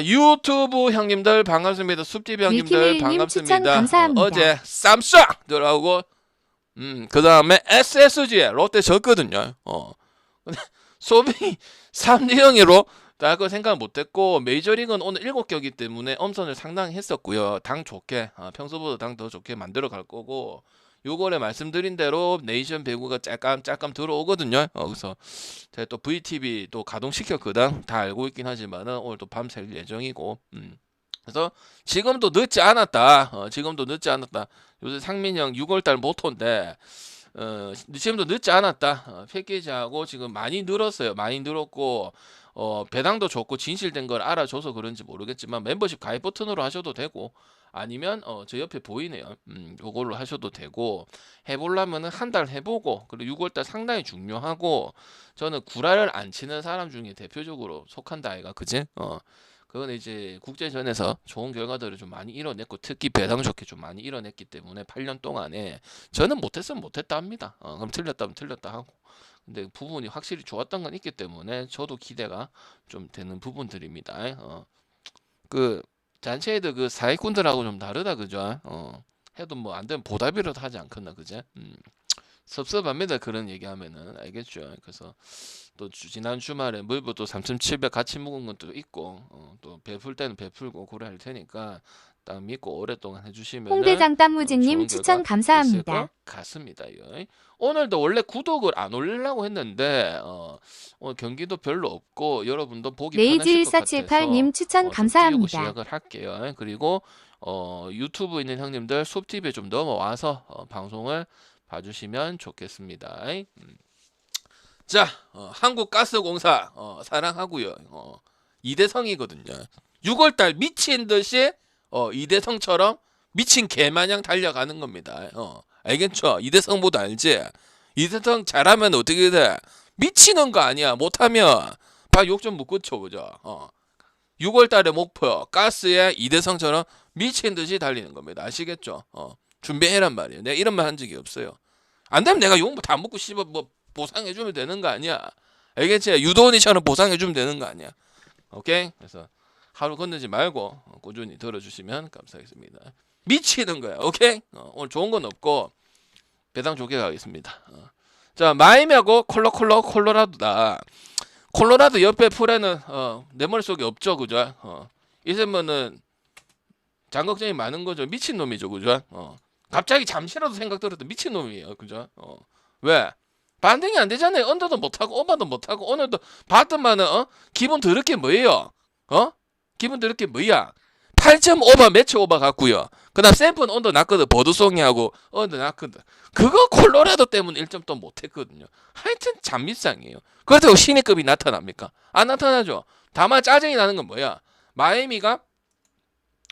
유튜브 형님들 반갑습니다. 숲TV 형님들 밀키밀님 추천 반갑습니다. 감사합니다. 어제 쌈싸 들어가고 그 다음에 SSG에 롯데 졌거든요. 근데 소비 3대0으로 날 거 생각 못했고, 메이저리그는 오늘 7경기 때문에 엄선을 상당히 했었고요. 당 좋게, 평소보다 당 더 좋게 만들어 갈 거고, 요거에 말씀드린 대로 네이션 배구가 짤감 들어오거든요. 그래서 제가 또 VTV 또 가동시켰거든. 다 알고 있긴 하지만은 오늘 또 밤샐 예정이고. 그래서 지금도 늦지 않았다. 지금도 늦지 않았다. 요새 상민형 6월달 모토인데 지금도 늦지 않았다. 패키지하고 지금 많이 늘었어요. 많이 늘었고 배당도 좋고 진실된 걸 알아줘서 그런지 모르겠지만 멤버십 가입 버튼으로 하셔도 되고, 아니면 저 옆에 보이네요. 요걸로 하셔도 되고, 해보려면은 한 달 해보고, 그리고 6월달 상당히 중요하고, 저는 구라를 안 치는 사람 중에 대표적으로 속한다 아이가, 그지? 그건 이제 국제전에서 좋은 결과들을 좀 많이 이뤄냈고, 특히 배당 좋게 좀 많이 이뤄냈기 때문에 8년 동안에 저는 못했으면 못했다 합니다. 그럼 틀렸다면 틀렸다 하고. 근데 부분이 확실히 좋았던 건 있기 때문에 저도 기대가 좀 되는 부분들입니다. 그 잔치에도 그 사기꾼들하고 좀 다르다, 그죠? 해도 뭐 안 되면 보답이라도 하지 않겠나, 그제? 섭섭합니다, 그런 얘기하면은. 알겠죠? 그래서 또 지난 주말에 물부 또 3,700 같이 묵은 것도 있고, 또 베풀 때는 베풀고 그래 할 테니까 딱 믿고 오랫동안 해주시면은 홍대장 땀무지님 좋은 추천 결과 있을 감사합니다. 것 같습니다. 오늘도 원래 구독을 안 올리려고 했는데 오늘 경기도 별로 없고 여러분도 보기 편하실 것 같아서 레이지1478님 추천 좀 띄우고 감사합니다. 시작을 할게요. 그리고 유튜브 있는 형님들 숲TV에 좀 넘어와서 방송을 봐주시면 좋겠습니다. 자, 한국가스공사 사랑하고요. 이대성이거든요. 6월달 미친 듯이 이대성처럼 미친 개마냥 달려가는 겁니다. 알겠죠? 이대성 모두 알지? 이대성 잘하면 어떻게 돼? 미치는 거 아니야. 못하면 봐, 욕 좀 묻고쳐 보죠. 6월달의 목표 가스에 이대성처럼 미친 듯이 달리는 겁니다. 아시겠죠? 준비해란 말이에요. 내가 이런 말 한 적이 없어요. 안 되면 내가 욕 다 먹고 씹어 뭐 보상해주면 되는 거 아니야. 알겠지? 유도원이처럼 보상해주면 되는 거 아니야. 오케이? 그래서 하루 건너지 말고 꾸준히 들어주시면 감사하겠습니다. 미치는 거야. 오케이? 오늘 좋은 건 없고 배당 좋게 가겠습니다. 자, 마이애미하고 콜로라도다. 콜로라도 옆에 풀에는 내 머릿속에 없죠, 그죠? 있으면은 장걱정이 많은 거죠. 미친놈이죠, 그죠? 갑자기 잠시라도 생각 들어도 미친놈이에요, 그죠? 왜? 반등이 안 되잖아요. 언더도 못하고 오버도 못하고. 오늘도 봤더만은 기분 더럽게 뭐예요? 기분 더럽게 뭐야? 8.5바 매치 오버 같고요. 그 다음 샘플은 언더 났거든. 버드송이하고 언더 났거든. 그거 콜로라도 때문에 1점 또 못했거든요. 하여튼 잠미상이에요. 그렇다고 신의급이 나타납니까? 안 나타나죠. 다만 짜증이 나는 건 뭐야? 마이애미가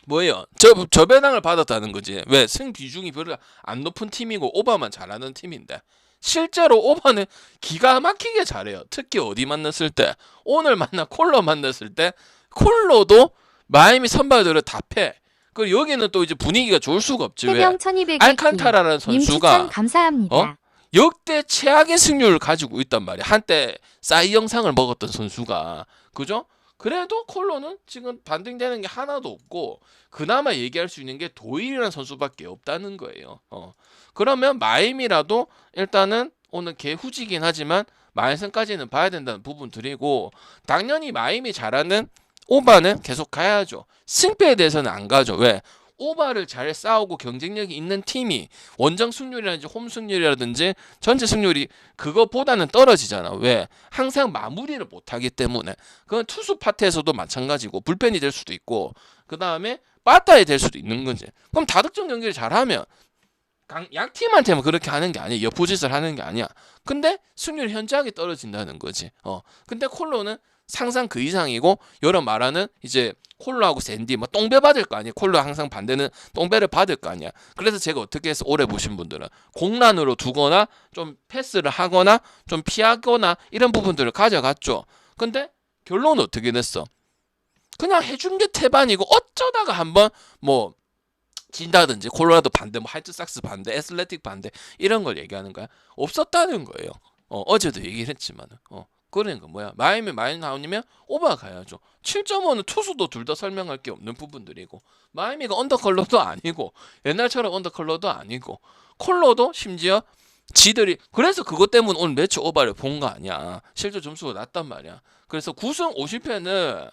뭐예요? 저 배당을 받았다는 거지. 왜? 승 비중이 별로 안 높은 팀이고 오버만 잘하는 팀인데 실제로 오버는 기가 막히게 잘해요. 특히 어디 만났을 때, 오늘 콜로 만났을 때 콜로도 마이애미 선발들을 다 패. 그리고 여기는 또 이제 분위기가 좋을 수가 없지. 왜? 알칸타라라는 선수가 감사합니다. 역대 최악의 승률을 가지고 있단 말이야. 한때 싸이 영상을 먹었던 선수가. 그죠? 그래도 콜로는 지금 반등되는 게 하나도 없고 그나마 얘기할 수 있는 게 도일이라는 선수밖에 없다는 거예요. 그러면 마이애미라도 일단은 오늘 개후지긴 하지만 마이슨까지는 봐야 된다는 부분들이고, 당연히 마이애미 잘하는 오바는 계속 가야죠. 승패에 대해서는 안 가죠. 왜? 오바를 잘 싸우고 경쟁력이 있는 팀이 원정 승률이라든지 홈 승률이라든지 전체 승률이 그거보다는 떨어지잖아. 왜? 항상 마무리를 못하기 때문에. 그건 투수 파트에서도 마찬가지고 불펜이 될 수도 있고 그 다음에 빠따에 될 수도 있는 거지. 그럼 다득점 경기를 잘하면 양팀한테만 그렇게 하는 게 아니야. 옆포짓을 하는 게 아니야. 근데 승률 현저하게 떨어진다는 거지. 근데 콜로는 상상 그 이상이고, 여러 말하는 이제 콜로하고 샌디 뭐 똥배 받을 거 아니야. 콜로 항상 반대는 똥배를 받을 거 아니야. 그래서 제가 어떻게 해서 오래 보신 분들은 공란으로 두거나 좀 패스를 하거나 좀 피하거나 이런 부분들을 가져갔죠. 근데 결론은 어떻게 됐어? 그냥 해준 게 태반이고 어쩌다가 한번 뭐 진다든지 콜로라도 반대, 뭐 화이트삭스 반대, 애슬레틱 반대 이런 걸 얘기하는 거야. 없었다는 거예요. 어제도 얘기를 했지만은. 그러니까 뭐야, 마이애미 많이 나오면 오바 가야죠. 7.5는 투수도 둘 다 설명할 게 없는 부분들이고, 마이애미가 언더컬러도 아니고 옛날처럼 언더컬러도 아니고, 컬러도 심지어 지들이, 그래서 그것 때문에 오늘 매치 오버를 본 거 아니야. 실제 점수가 낮단 말이야. 그래서 9승 50패는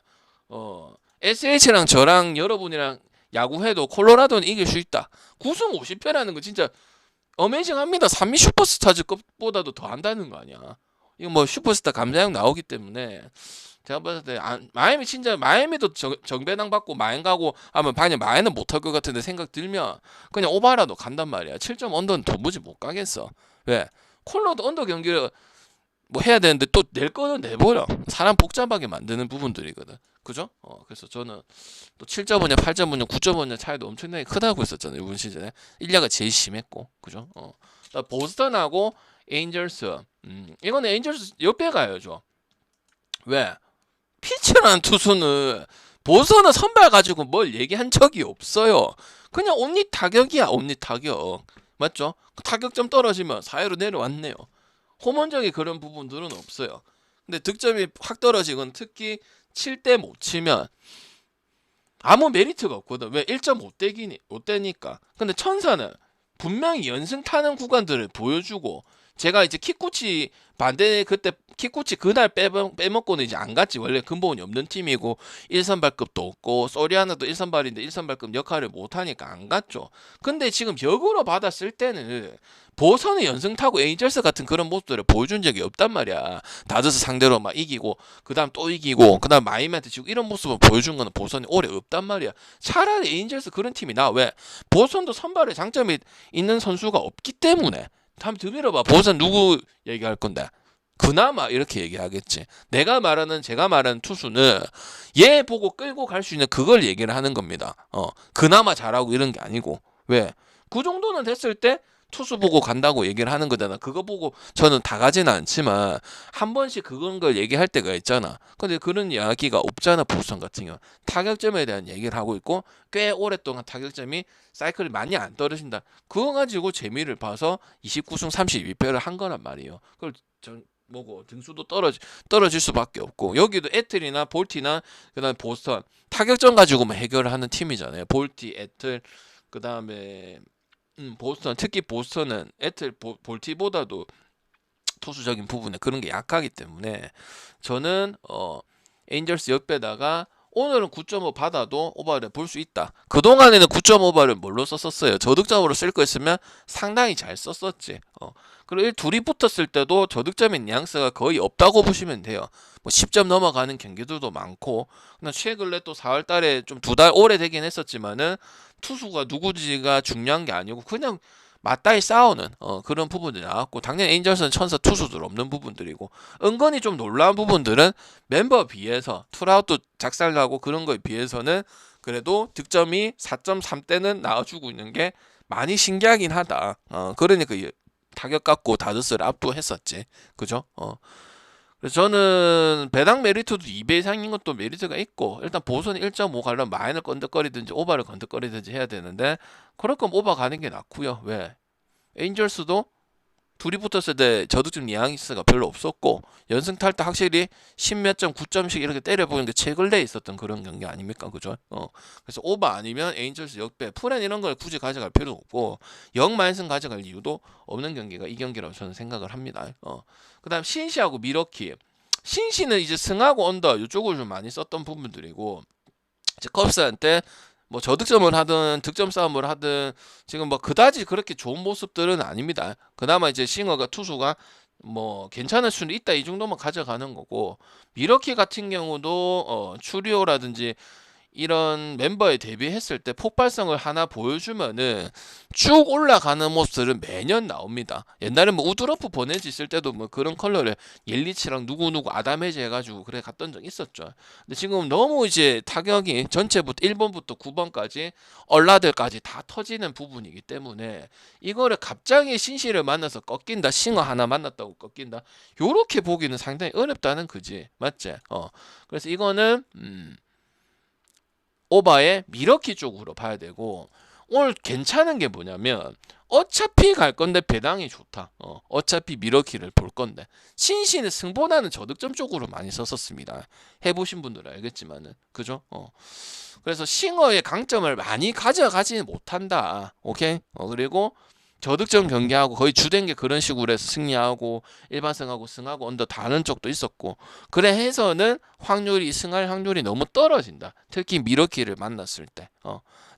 SH랑 저랑 여러분이랑 야구해도 콜로라도는 이길 수 있다. 9승 50패라는 거 진짜 어메이징합니다. 산미 슈퍼스타즈급보다도 더 한다는 거 아니야. 이거 뭐 슈퍼스타 감자형 나오기 때문에 제가 봤을 때 마이애미 진짜, 마이애미도 정배당 받고 마인 가고 하면 반이 마인은 못할 것 같은데 생각 들면 그냥 오바라도 간단 말이야. 7점 언더는 도무지 못 가겠어. 왜? 콜로도 언더 경기를 뭐 해야 되는데 또 낼 거는 내버려. 사람 복잡하게 만드는 부분들이거든. 그죠? 그래서 저는 또 7.5냐 8.5냐 9.5냐 차이도 엄청나게 크다고 했었잖아요. 이번 시즌에 1야가 제일 심했고, 그죠? 보스턴하고 에인절스, 이거는 에인절스 옆에 가야죠. 왜? 피치라는 투수는 보스턴은 선발 가지고 뭘 얘기한 적이 없어요. 그냥 옴니 타격이야, 옴니 타격. 맞죠? 타격점 떨어지면 4회로 내려왔네요. 호mon적인 그런 부분들은 없어요. 근데 득점이 확 떨어지건, 특히 7대 못 치면 아무 메리트가 없거든. 왜? 1.5대니까. 근데 천사는 분명히 연승 타는 구간들을 보여주고, 제가 이제 키쿠치 반대, 그때 키쿠치 그날 빼먹고는 이제 안 갔지. 원래 근본이 없는 팀이고 1선발급도 없고 소리아나도 1선발인데 1선발급 역할을 못하니까 안 갔죠. 근데 지금 역으로 받았을 때는 보선의 연승 타고 에인절스 같은 그런 모습들을 보여준 적이 없단 말이야. 다저스 상대로 막 이기고 그 다음 또 이기고 그 다음 마이애미한테 지고 이런 모습을 보여준 거는 보선이 오래 없단 말이야. 차라리 에인절스 그런 팀이 나. 왜? 보선도 선발에 장점이 있는 선수가 없기 때문에. 한번 들어봐. 보선 누구 얘기할 건데? 그나마 이렇게 얘기하겠지. 제가 말하는 투수는 얘 보고 끌고 갈 수 있는 그걸 얘기를 하는 겁니다. 그나마 잘하고 이런 게 아니고. 왜? 그 정도는 됐을 때 투수 보고 간다고 얘기를 하는 거잖아. 그거 보고 저는 다 가지는 않지만 한 번씩 그런 걸 얘기할 때가 있잖아. 근데 그런 이야기가 없잖아. 보스턴 같은 경우 타격점에 대한 얘기를 하고 있고, 꽤 오랫동안 타격점이 사이클이 많이 안 떨어진다. 그거 가지고 재미를 봐서 29승 32패를 한 거란 말이에요. 그걸 뭐고 등수도 떨어질 수밖에 없고, 여기도 애틀이나 볼티나 그다음에 보스턴 타격점 가지고만 해결을 하는 팀이잖아요. 볼티, 애틀, 그다음에 보스턴, 특히 보스턴은 애틀, 볼티보다도 투수적인 부분에 그런 게 약하기 때문에 저는 에인절스 옆에다가 오늘은 9.5 받아도 오버를 볼 수 있다. 그동안에는 9.5발을 뭘로 썼었어요? 저득점으로 쓸 거 있으면 상당히 잘 썼었지. 그리고 둘이 붙었을 때도 저득점의 뉘앙스가 거의 없다고 보시면 돼요. 뭐 10점 넘어가는 경기들도 많고, 그냥 최근에 또 4월 달에 좀 2달 오래 되긴 했었지만은 투수가 누구지가 중요한 게 아니고 그냥 맞다이 싸우는 그런 부분들이 나왔고, 당연히 에인절스는 천사 투수들 없는 부분들이고, 은근히 좀 놀라운 부분들은 멤버 비해서 투라웃도 작살나고 그런 거에 비해서는 그래도 득점이 4.3대는 나와주고 있는 게 많이 신기하긴 하다. 그러니까 타격 갖고 다저스를 압도했었지. 그죠? 그래서 저는 배당 메리트도 2배 이상인 것도 메리트가 있고, 일단 보선이 1.5 가려면 마인을 건덕거리든지 오바를 건덕거리든지 해야 되는데, 그럴 거면 오바 가는 게 낫고요. 왜? 에인절스도 둘이 붙었을 때 저득점 뉘앙스가 별로 없었고, 연승 탈 때 확실히 10몇 점 9점씩 이렇게 때려보는 게 최근에 있었던 그런 경기 아닙니까? 그죠? 그래서 오바 아니면 에인절스 역배, 풀엔 이런 걸 굳이 가져갈 필요 없고 0마이너스 가져갈 이유도 없는 경기가 이 경기라고 저는 생각을 합니다. 그 다음 신시하고 미러키. 신시는 이제 승하고 언더 이쪽을 좀 많이 썼던 부분들이고, 이제 컵스한테 뭐 저득점을 하든 득점 싸움을 하든 지금 뭐 그다지 그렇게 좋은 모습들은 아닙니다. 그나마 이제 싱어가 투수가 뭐 괜찮을 수는 있다, 이 정도만 가져가는 거고, 미러키 같은 경우도 추리오라든지 이런 멤버에 데뷔했을 때 폭발성을 하나 보여주면은 쭉 올라가는 모습들은 매년 나옵니다. 옛날에 뭐 우드러프 버네지 있을 때도 뭐 그런 컬러를 옐리치랑 누구누구 아담해지 해가지고 그래 갔던 적 있었죠. 근데 지금 너무 이제 타격이 전체부터 1번부터 9번까지 얼라들까지 다 터지는 부분이기 때문에 이거를 갑자기 신시를 만나서 꺾인다, 싱어 하나 만났다고 꺾인다, 요렇게 보기는 상당히 어렵다는 그지, 맞지? 그래서 이거는 오바의 미러키 쪽으로 봐야 되고, 오늘 괜찮은 게 뭐냐면 어차피 갈 건데 배당이 좋다. 어차피 미러키를 볼 건데 신시는 승보다는 저득점 쪽으로 많이 썼었습니다. 해보신 분들은 알겠지만은 그죠? 그래서 싱어의 강점을 많이 가져가지는 못한다. 오케이? 그리고 저득점 경기하고 거의 주된 게 그런 식으로 해서 승리하고 일반승하고 승하고 언더 다는 쪽도 있었고 그래 해서는 확률이 승할 확률이 너무 떨어진다. 특히 미러키를 만났을 때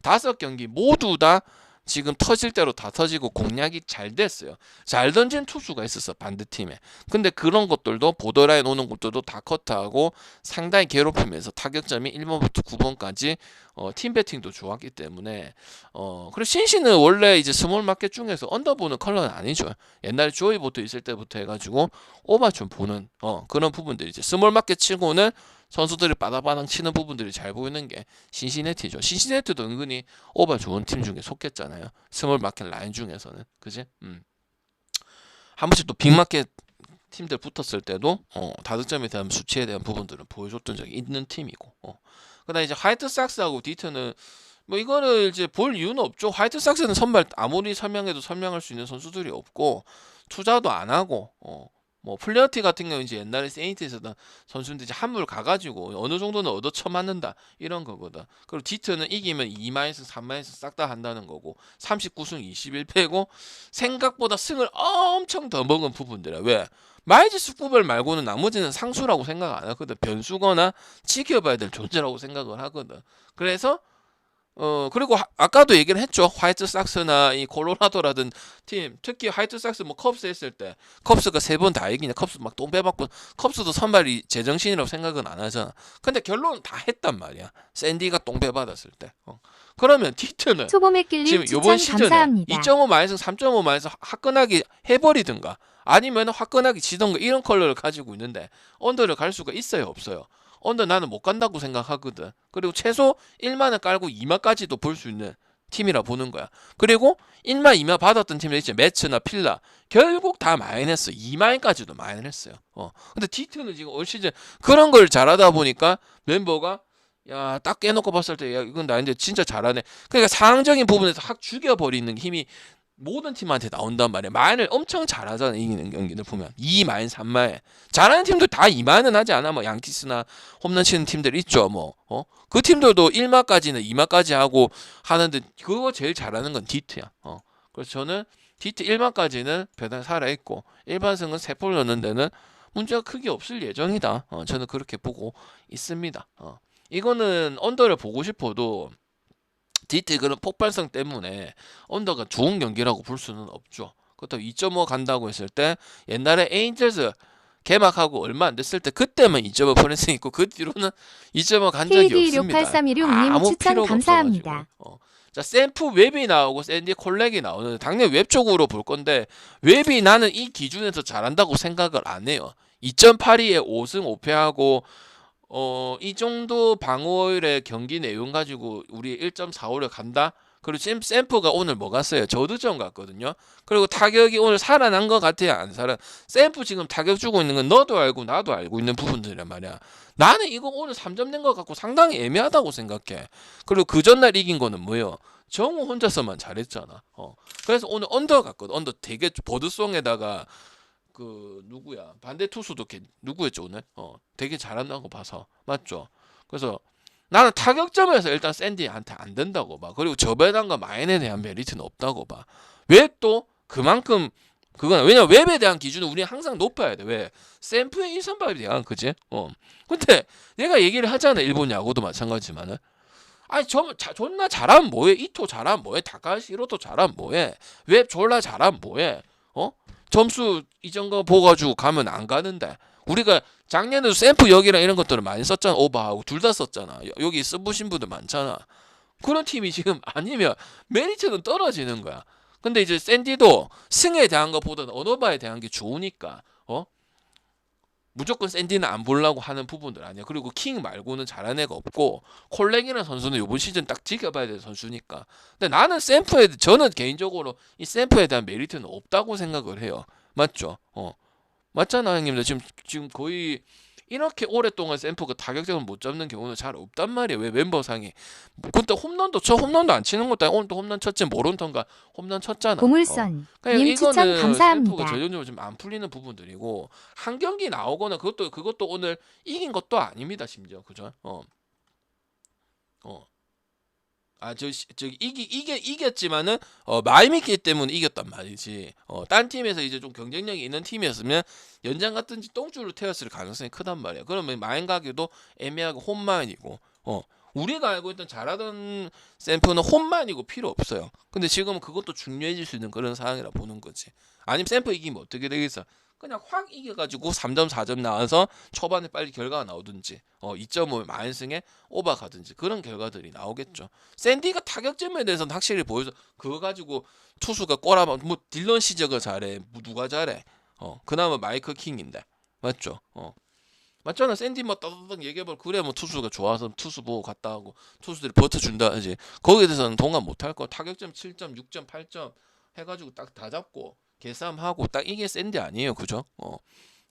5경기 모두 다 지금 터질 대로 다 터지고 공략이 잘 됐어요. 잘 던진 투수가 있었어 반대팀에. 근데 그런 것들도 보더라인 오는 것들도 다 커트하고 상당히 괴롭히면서 타격점이 1번부터 9번까지 팀 배팅도 좋았기 때문에 그리고 신시는 원래 이제 스몰 마켓 중에서 언더보는 컬러는 아니죠. 옛날에 조이보트 있을 때부터 해가지고 오버춤 보는 그런 부분들이 이제 스몰 마켓 치고는 선수들이 바다바당 치는 부분들이 잘 보이는 게 신시내티죠. 신시내티도 은근히 오버 좋은 팀 중에 속했잖아요. 스몰 마켓 라인 중에서는 그지? 한 번씩 또 빅마켓 팀들 붙었을 때도 다득점에 대한 수치에 대한 부분들은 보여줬던 적이 있는 팀이고 그다음 이제 화이트삭스하고 디트는 뭐 이거를 이제 볼 이유는 없죠. 화이트삭스는 선발 아무리 설명해도 설명할 수 있는 선수들이 없고 투자도 안 하고 뭐 플레어티 같은 경우 이제 옛날에 세인트에서 선수인데 이제 한물 가가지고 어느 정도는 얻어 쳐맞는다 이런 거거든. 그리고 디트는 이기면 2마이너스 3마이너스 싹 다 한다는 거고 39승 21패고 생각보다 승을 엄청 더 먹은 부분들이야. 왜? 마이너스 구별 말고는 나머지는 상수라고 생각 안 하거든. 변수거나 지켜봐야 될 존재라고 생각을 하거든. 그래서 그리고 아까도 얘기를 했죠. 화이트삭스나 이 콜로라도라든 팀, 특히 화이트삭스 뭐 컵스 했을 때 컵스가 3번 다 이기냐. 컵스 막 똥 빼받고 컵스도 선발이 제정신이라고 생각은 안 하잖아. 근데 결론은 다 했단 말이야. 샌디가 똥 빼받았을 때. 그러면 디트는 초보맥길님 지금 추천 요번 시즌에 감사합니다. 2.5 마이너스 3.5 마이너스 화끈하게 해버리든가 아니면 화끈하게 지던가 이런 컬러를 가지고 있는데 언더를 갈 수가 있어요 없어요? 언더 나는 못 간다고 생각하거든. 그리고 최소 1만을 깔고 2마까지도 볼 수 있는 팀이라 보는 거야. 그리고 1마 2마 받았던 팀들 있지 매츠나 필라 결국 다 마이너스 2마인까지도 마이너스요. 근데 디트는 지금 올 시즌 그런 걸 잘하다 보니까 멤버가 야 딱 깨놓고 봤을 때 야 이건 나인데 진짜 잘하네. 그러니까 상황적인 부분에서 확 죽여버리는 힘이 모든 팀한테 나온단 말이야. 마인을 엄청 잘하잖아. 이기는 경기들 보면 2마인 3마인 잘하는 팀도 다 2마인은 하지 않아. 뭐 양키스나 홈런 치는 팀들 있죠. 뭐 그 팀들도 1마까지는 2마까지 하고 하는데 그거 제일 잘하는 건 디트야. 그래서 저는 디트 1마까지는 배당 살아있고 일반승은 3볼 넣는 데는 문제가 크게 없을 예정이다. 저는 그렇게 보고 있습니다. 이거는 언더를 보고 싶어도 디트 그런 폭발성 때문에 언더가 좋은 경기라고 볼 수는 없죠. 그렇다고 2.5 간다고 했을 때 옛날에 에인젤스 개막하고 얼마 안 됐을 때 그때만 2.5 퍼센트 있고 그 뒤로는 2.5 간 적이 없습니다. KD68316님 아무 추천 필요가 감사합니다. 없어가지고. 자 샘프 웹이 나오고 샌디 콜렉이 나오는 당연히 웹 쪽으로 볼 건데 웹이 나는 이 기준에서 잘한다고 생각을 안 해요. 2.82에 5승 5패하고 이 정도 방어율의 경기 내용 가지고 우리 1.45를 간다? 그리고 지금 샘프가 오늘 뭐 갔어요? 저득점 갔거든요. 그리고 타격이 오늘 살아난 것 같아요? 안 살아? 샘프 지금 타격 주고 있는 건 너도 알고 나도 알고 있는 부분들이란 말이야. 나는 이거 오늘 3점 낸 것 같고 상당히 애매하다고 생각해. 그리고 그 전날 이긴 거는 뭐예요? 정우 혼자서만 잘했잖아. 그래서 오늘 언더 갔거든. 언더 되게 버드송에다가 그 누구야 반대 투수도 누구였죠 오늘? 되게 잘한다고 봐서 맞죠? 그래서 나는 타격점에서 일단 샌디한테 안 된다고 봐. 그리고 저배당과 마인에 대한 메리트는 없다고 봐. 웹도 그만큼 그거는 왜냐 웹에 대한 기준은 우리는 항상 높아야 돼. 왜? 샘프의 1선발에 대한 그지? 근데 내가 얘기를 하잖아. 일본 야구도 마찬가지지만은 아니 존나 잘하면 뭐해? 이토 잘하면 뭐해? 다카시 히로토 잘하면 뭐해? 웹 졸라 잘하면 뭐해? 점수 이전 거 보가지고 가면 안 가는데 우리가 작년에도 샘프 여기랑 이런 것들을 많이 썼잖아. 오버하고 둘 다 썼잖아. 여기 써보신 분들 많잖아. 그런 팀이 지금 아니면 메리트는 떨어지는 거야. 근데 이제 샌디도 승에 대한 것보다는 언어바에 대한 게 좋으니까 무조건 샌디는 안 보려고 하는 부분들 아니야. 그리고 킹 말고는 잘하는 애가 없고 콜렉이라는 선수는 이번 시즌 딱 지켜봐야 될 선수니까. 근데 나는 저는 개인적으로 이 샘프에 대한 메리트는 없다고 생각을 해요. 맞죠? 맞잖아 형님들. 지금 거의 이렇게 오랫동안 샘프가 타격점을 못 잡는 경우는 잘 없단 말이에요. 왜 멤버상이. 그때 홈런도 안 치는 것도 아니고 오늘 또 홈런 쳤지 모론턴가 홈런 쳤잖아. 보물선 그러니까 님 추천 이거는 샘프가 감사합니다. 전형적으로 좀 안 풀리는 부분들이고 한 경기 나오거나 그것도 오늘 이긴 것도 아닙니다. 심지어 그죠? 이겼지만은 마음이 있기 때문에 이겼단 말이지. 딴 팀에서 이제 좀 경쟁력이 있는 팀이었으면 연장 같은지 똥줄을 태웠을 가능성이 크단 말이야. 그러면 마인 가기도 애매하고 홈마인이고 우리가 알고 있던 잘하던 샘프는 홈마인이고 필요 없어요. 근데 지금은 그것도 중요해질 수 있는 그런 상황이라 보는 거지. 아니면 샘프 이기면 어떻게 되겠어? 그냥 확 이겨가지고 3점 4점 나와서 초반에 빨리 결과가 나오든지 2.5 마인승에 오버 가든지 그런 결과들이 나오겠죠. 샌디가 타격점에 대해서는 확실히 보여서 그거 가지고 투수가 꼬라박 뭐 딜런 시저가 잘해 뭐 누가 잘해 그나마 마이크 킹인데 맞죠. 맞잖아. 샌디 뭐 따다닥 얘기해봐. 그래 뭐 투수가 좋아서 투수 보고 갔다 하고 투수들이 버텨준다지. 거기에 대해서는 동감 못할 거. 타격점 7점 6점 8점 해가지고 딱 다 잡고 개싸움하고 딱 이게 샌디 아니에요. 그죠?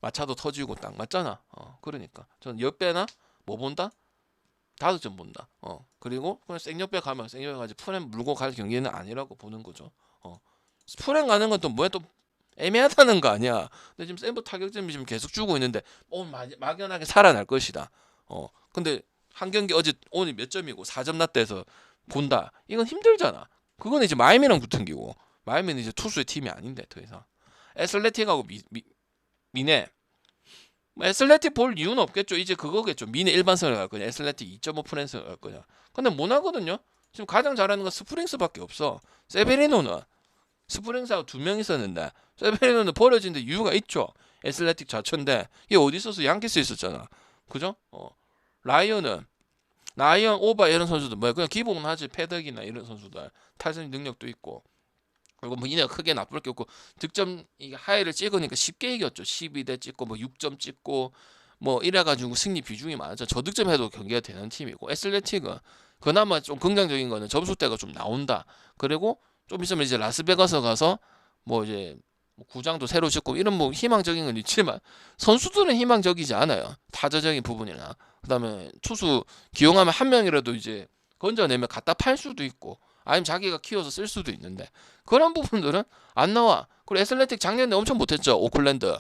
마차도 터지고 딱 맞잖아. 그러니까 저는 역배나 뭐 본다? 5점 본다. 그리고 그냥 생역배 가면 생역배 가지 풀엔 물고 갈 경기는 아니라고 보는 거죠. 풀엔 가는 건 또 뭐야 또 애매하다는 거 아니야. 근데 지금 샘프 타격점이 지금 계속 주고 있는데 오늘 막연하게 살아날 것이다. 근데 한 경기 오늘 몇 점이고 4점 났대서 본다. 이건 힘들잖아. 그건 이제 마이애미랑 붙은 기고 마이애미는 이제 투수의 팀이 아닌데 더 이상. 애슬레틱하고 미네. 뭐 애슬레틱 볼 이유는 없겠죠. 이제 그거겠죠. 미네 일반성을 갈 거냐. 애슬레틱 2.5%를 갈 거냐. 근데 못 하거든요. 지금 가장 잘하는 건 스프링스밖에 없어. 세베리노는 스프링스하고 2명 있었는데 세베리노는 버려진 데 이유가 있죠. 애슬레틱 좌천데 이게 어디 있었어? 양키스 있었잖아. 그죠? 라이언 오바 이런 선수들 뭐야 그냥 기본하지. 패덕이나 이런 선수들 탈선 능력도 있고 그리고 뭐 이네가 크게 나쁠 게 없고 득점 이게 하이를 찍으니까 쉽게 이겼죠. 12대 찍고 뭐 6점 찍고 뭐 이래가지고 승리 비중이 많았죠. 저득점해도 경기가 되는 팀이고 애슬레틱은 그나마 좀 긍정적인 거는 점수대가 좀 나온다. 그리고 좀 있으면 이제 라스베가스 가서 뭐 이제 뭐 구장도 새로 짓고 이런 뭐 희망적인 건 있지만 선수들은 희망적이지 않아요. 타자적인 부분이나 그다음에 투수 기용하면 한 명이라도 이제 건져내면 갖다 팔 수도 있고 아니면 자기가 키워서 쓸 수도 있는데 그런 부분들은 안 나와. 그리고 애슬레틱 작년에 엄청 못했죠. 오클랜드.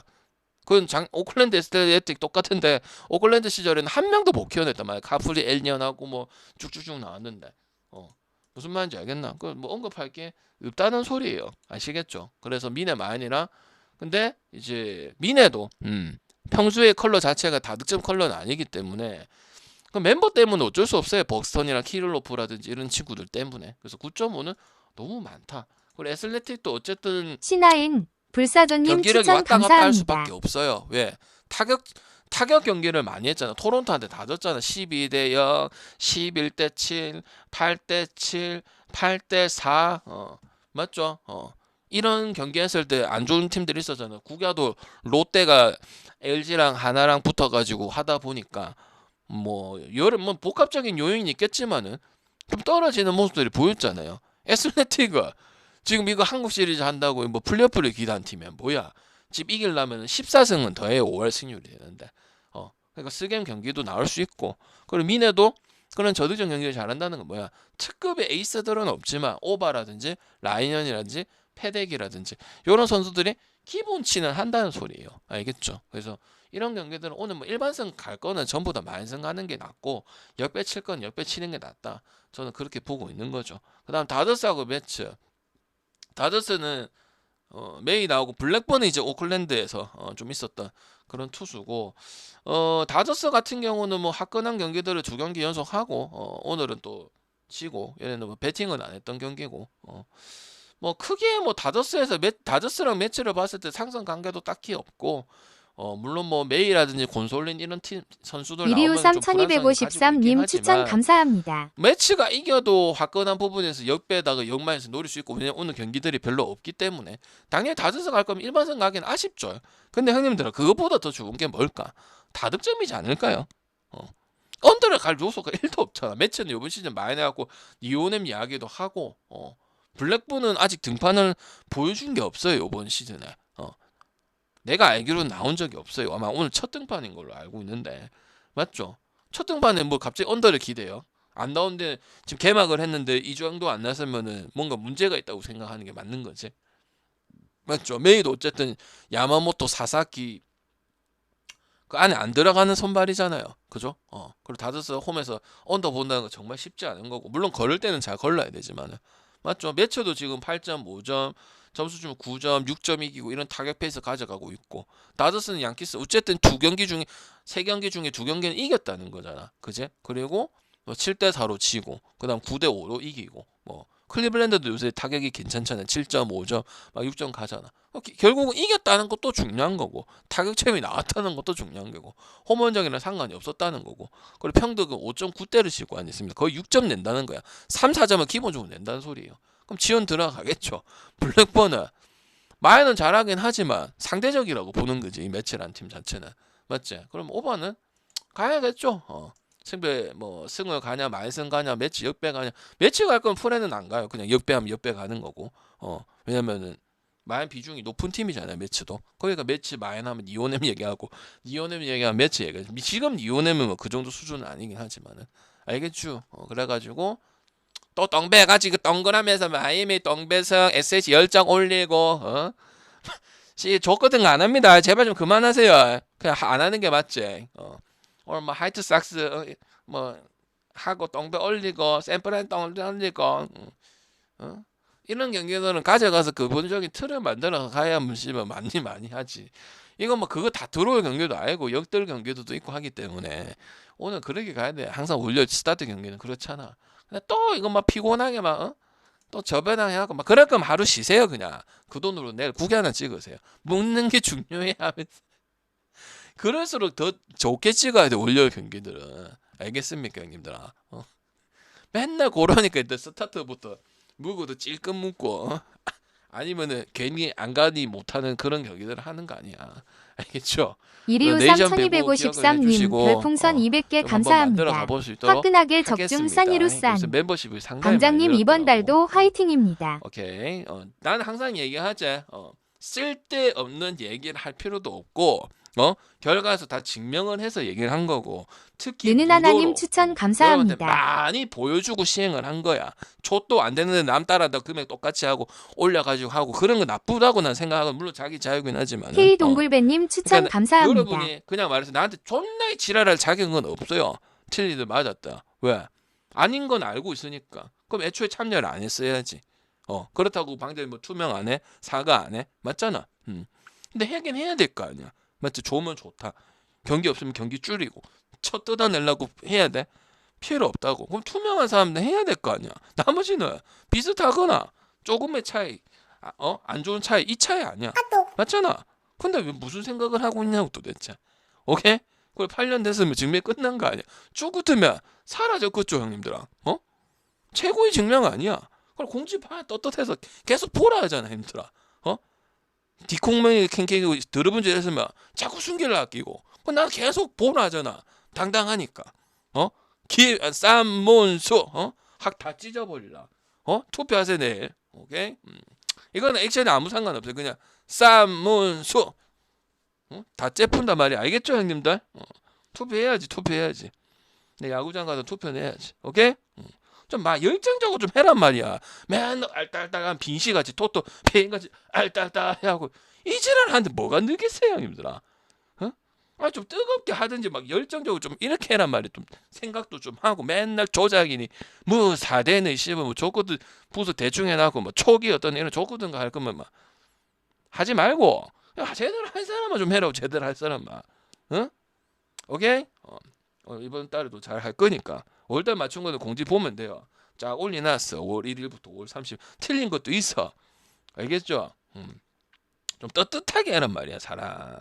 그건 오클랜드 애슬레틱 똑같은데 오클랜드 시절에는 한 명도 못 키워냈단 말이야. 카프리 엘리언하고 뭐 쭉쭉쭉 나왔는데 무슨 말인지 알겠나? 그 뭐 언급할 게 없다는 소리예요. 아시겠죠? 그래서 미네 마인이라 근데 이제 미네도 평소의 컬러 자체가 다득점 컬러는 아니기 때문에 그 멤버 때문에 어쩔 수 없어요. 벅스턴이랑 키를로프라든지 이런 친구들 때문에. 그래서 9.5는 너무 많다. 그리고 애슬레틱도 어쨌든 신하인 불사조님 경기력이 추천 왔다 갔다 할 수밖에 감사합니다. 없어요. 왜? 타격 경기를 많이 했잖아. 토론토한테 다 졌잖아. 12대 0, 11대 7, 8대 7, 8대 4. 맞죠? 이런 경기 했을 때 안 좋은 팀들이 있었잖아. 국야도 롯데가 LG랑 하나랑 붙어가지고 하다 보니까 뭐 여러 뭐 복합적인 요인이 있겠지만은 좀 떨어지는 모습들이 보였잖아요. 애슬레틱은 지금 이거 한국 시리즈 한다고 뭐 플레이오프를 기대한 팀이야. 뭐야? 집 이기려면 14승은 더해 5월 승률이 되는데. 그러니까 스겜 경기도 나올 수 있고. 그리고 미네도 그런 저득점 경기를 잘한다는 건 뭐야? 특급의 에이스들은 없지만 오바라든지 라이언이라든지 패덱이라든지 이런 선수들이 기본치는 한다는 소리예요. 알겠죠? 그래서 이런 경기들은 오늘 뭐 일반승 갈 거는 전부 다 만승 가는 게 낫고 역배 칠 건 역배 치는 게 낫다. 저는 그렇게 보고 있는 거죠. 그다음 다저스하고 매치. 다저스는 메이 나오고 블랙번은 이제 오클랜드에서 좀 있었던 그런 투수고 다저스 같은 경우는 뭐 화끈한 경기들을 2경기 연속하고 오늘은 또 치고 얘네는 뭐 배팅은 안 했던 경기고 뭐 크게 뭐 다저스랑 매치를 봤을 때 상승 관계도 딱히 없고 물론 뭐 메이라든지 곤솔린 이런 팀 선수들 나오면 이리우삼 좀 불안성이 가지고 있긴 1253님 추천 하지만 감사합니다. 매치가 이겨도 화끈한 부분에서 역배다가 역마에서 노릴 수 있고 왜냐면 오늘 경기들이 별로 없기 때문에 당연히 다저스 갈 거면 일반승 가기는 아쉽죠. 근데 형님들아 그것보다 더 좋은 게 뭘까? 다득점이지 않을까요? 언더를 갈 요소가 1도 없잖아. 매치는 이번 시즌 많이 내갖고 니오넴 이야기도 하고 블랙분은 아직 등판을 보여준 게 없어요. 이번 시즌에 내가 알기로는 나온 적이 없어요. 아마 오늘 첫 등판인 걸로 알고 있는데 맞죠? 첫 등판에 뭐 갑자기 언더를 기대요. 안 나오는데 지금 개막을 했는데 이 정도 안 나서면은 뭔가 문제가 있다고 생각하는 게 맞는 거지. 맞죠? 메이도 어쨌든 야마모토 사사키 그 안에 안 들어가는 선발이잖아요. 그죠? 그리고 다저스 홈에서 언더 본다는 거 정말 쉽지 않은 거고. 물론 걸을 때는 잘 걸러야 되지만은. 맞죠? 매처도 지금 8.5점, 점수 주면 9점, 6점 이기고 이런 타격 페이스 가져가고 있고. 다저스는 양키스 어쨌든 세 경기 중에 두 경기는 이겼다는 거잖아. 그제? 그리고 뭐 7대 4로 지고 그다음 9대 5로 이기고 뭐 클리블랜드도 요새 타격이 괜찮잖아요. 7.5점, 막 6점 가잖아. 결국은 이겼다는 것도 중요한 거고 타격점이 나왔다는 것도 중요한 거고 홈원정이랑 상관이 없었다는 거고 그리고 평덕은 5.9대를 싣고 아니습니다. 거의 6점 낸다는 거야. 3, 4점은 기본적으로 낸다는 소리예요. 그럼 지원 들어가겠죠. 블랙번은 마이는 잘하긴 하지만 상대적이라고 보는 거지. 이 매치란 팀 자체는. 맞지? 그럼 오버는 가야겠죠. 승배 뭐 승을 가냐 말승 가냐 매치 역배 가냐 매치 갈 거면 프레는 안 가요. 그냥 역배하면 역배 가는 거고 왜냐면은 마인 비중이 높은 팀이잖아요. 매치도 그러니까 매치 마인하면 니오넴 얘기하고 니오넴 얘기하면 매치 얘기하죠. 지금 니오넴은 뭐 그 정도 수준은 아니긴 하지만은 알겠죠. 그래가지고 또 똥배 가지고 동그라미에서 마이미 똥배성 SH 10장 올리고 씨 줬거든 안 합니다. 제발 좀 그만하세요. 그냥 안 하는 게 맞지. 오늘 뭐 하이트 삭스 뭐 하고 똥배 올리고 샘플한 똥 올리고 이런 경기들은 가져가서 근본적인 틀을 만들어 가야 문시면 많이 하지. 이건 뭐 그거 다 들어올 경기도 아니고 역들 경기도 있고 하기 때문에 오늘 그렇게 가야 돼. 항상 올려 스타트 경기는 그렇잖아. 근데 또 이거 막 피곤하게 막 또 저변하게 막 그럴 거면 하루 쉬세요 그냥. 그 돈으로 내일 국기 하나 찍으세요. 먹는 게 중요해 하면서. 그럴수록 더 좋게 찍어야 돼 올려 경기들은. 알겠습니까 형님들아? 맨날 고러니까 일단 스타트부터 묵어도 찔끔 묵고 아니면은 괜히 안 가니 못하는 그런 경기들을 하는 거 아니야. 알겠죠? 이리우삼 네이션 배구 기억을 1253님 해주시고, 별풍선 200개 좀 한번 만들어 감사합니다. 가볼 수 있도록 화끈하게 적중 하겠습니다. 산이루산. 그래서 멤버십이 상당히 방장님 많이 이번 늘었더라고. 달도 화이팅입니다. 오케이. 나는 항상 얘기하지. 쓸데없는 얘기를 할 필요도 없고 결과에서 다 증명을 해서 얘기를 한 거고 특히 느느나나님 무도로 추천 여러분한테 감사합니다. 많이 보여주고 시행을 한 거야. 초 또 안 되는데 남 따라다 금액 똑같이 하고 올려가지고 하고 그런 거 나쁘다고 난 생각하고 물론 자기 자유긴 하지만 K 동굴배님 추천 그러니까 감사합니다. 여러분이 그냥 말해서 나한테 존나 지랄할 자격은 없어요. 틀리든 맞았다. 왜? 아닌 건 알고 있으니까. 그럼 애초에 참여를 안 했어야지. 그렇다고 방장이 뭐 투명 안 해? 사과 안 해? 맞잖아. 근데 하긴 해야 될 거 아니야. 맞지? 좋으면 좋다. 경기 없으면 경기 줄이고 쳐 뜯어내려고 해야 돼? 필요 없다고. 그럼 투명한 사람들 해야 될 거 아니야. 나머지는 비슷하거나 조금의 차이, 안 좋은 차이 이 차이 아니야. 맞잖아. 근데 왜 무슨 생각을 하고 있냐고 도대체. 오케이? 그래 8년 됐으면 증명 끝난 거 아니야. 죽으면 사라졌겠죠 형님들아. 최고의 증명 아니야. 그걸 공지 봐 떳떳해서 계속 보라 하잖아 형님들아. 디콩명이 캥캥이고 들어본 적 있으면 자꾸 숨기려 아끼고 난 계속 보라 하잖아. 당당하니까. 쌈몬수 학 다 찢어버리라. 투표하세요 내일. 오케이? 이거는 액션에 아무 상관없어요. 그냥 쌈몬수 다 째푼단 말이야. 알겠죠 형님들? 투표해야지. 내 야구장 가서 투표는 해야지. 오케이? 좀 막 열정적으로 좀 해란 말이야. 맨날 알딸딸한 빈시같이 토토 페인같이 알딸딸하고 이 지랄 하는데 뭐가 느겠어요 형님들아. 좀 뜨겁게 하든지 막 열정적으로 좀 이렇게 해란 말이야. 좀 생각도 좀 하고 맨날 조작이니 뭐 4대는 씹어 뭐 조거든 부서 대충 해놨고 뭐 초기 어떤 이런 조거든 할 거면 막 하지 말고 제대로 할 사람만 좀 해라고. 제대로 할 사람만. 오케이? 이번 달에도 잘 할 거니까 5월달 맞춘 거는 공지 보면 돼요. 자 올려놨어. 5월 1일부터 5월 30일 틀린 것도 있어. 알겠죠? 좀 떳떳하게 하란 말이야 사람.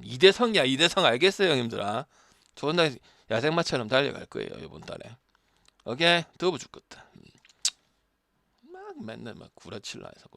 이대성이야 이대성. 알겠어요 형님들아. 좋은 날 야생마처럼 달려갈 거예요 이번 달에. 오케이? 더워 죽겠다. 막 맨날 막 구라칠라 해서